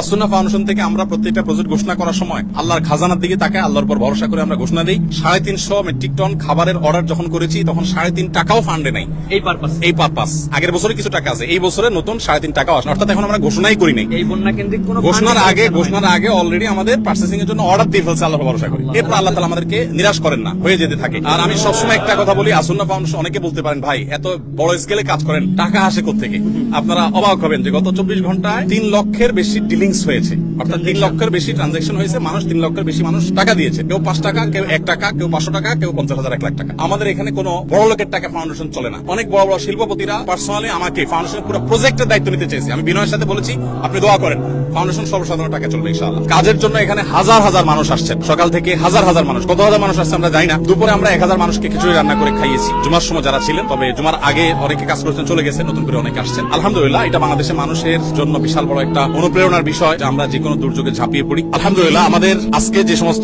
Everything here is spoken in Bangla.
আসুন্নাহ ফাউন্ডেশন থেকে আমরা প্রত্যেকটা প্রজেক্ট ঘোষণা করার সময় আল্লাহর খাজানার দিকে তাকে আল্লাহর উপর ভরসা করে আমরা ঘোষণা দিই। 350 মেট্রিক টন খাবারের অর্ডার যখন করেছি তখন 3.5 টাকাও ফান্ডে নাই। এই পারপাস আগের বছরে কিছু টাকা আছে, এই বছরে নতুন 3.5 টাকাও আসে, অর্থাৎ এখন আমরা ঘোষণাই করি নাই। এই বন্যা কেন্দ্রিক কোনো ঘোষণার আগে অলরেডি আমাদের পার্চেসিং এর জন্য অর্ডার দিয়ে ফেলছে আল্লাহর ভরসা করি। এরপর আল্লাহ তাআলা আমাদেরকে নিরাশ করেন না, হয়ে যেতে থাকে। আর আমি সবসময় একটা কথা বলি, আসুন্নাহ ফাউন্ডেশন, অনেকে বলতে পারেন ভাই এত বড় স্কেলে কাজ করেন, টাকা আসে কোত্থেকে? আপনারা অবাক হবেন যে গত 24 ঘন্টায় 3 লক্ষের বেশি ডিলিংস হয়েছে, অর্থাৎ 3 লক্ষের বেশি ট্রানজাকশন হয়েছে। 3 লক্ষের বেশি মানুষ টাকা দিয়েছে, কেউ 5 টাকা, কেউ 1 টাকা, কেউ 500 টাকা, কেউ 50,000, 1 লাখ টাকা। আমাদের এখানে কোনো বড় লোকের টাকা ফাউন্ডেশন চলে না। অনেক বড় বড় শিল্পপতিরা পার্সোনালি আমাকে ফাউন্ডেশনের পুরো প্রজেক্টের দায়িত্ব নিতে চেয়েছে। আমি বিনয়ের সাথে বলেছি আপনি দোয়া করেন, ফাউন্ডেশন সর্বসাধারণ টাকা চলবে ইনশাআল্লাহ। কাজের জন্য এখানে হাজার হাজার মানুষ আসছেন, সকাল থেকে হাজার হাজার মানুষ, কত হাজার মানুষ আসছে আমরা জানি না। দুপুরে আমরা 1000 মানুষকে খিচুড়ি রান্না করে খাইয়েছি, জুমার সময় যারা ছিলেন। তবে জুমার আগে অনেকে কাজ করছেন, চলে গেছে, নতুন করে অনেকে আসছেন। আলহামদুলিল্লাহ, এটা বাংলাদেশের মানুষের জন্য বিশাল বড় একটা অনুপ্রেরণার বিষয় যে আমরা যে কোনো দুর্যোগে ঝাঁপিয়ে পড়ি। আলহামদুলিল্লাহ, আমাদের আজকে যে সমস্ত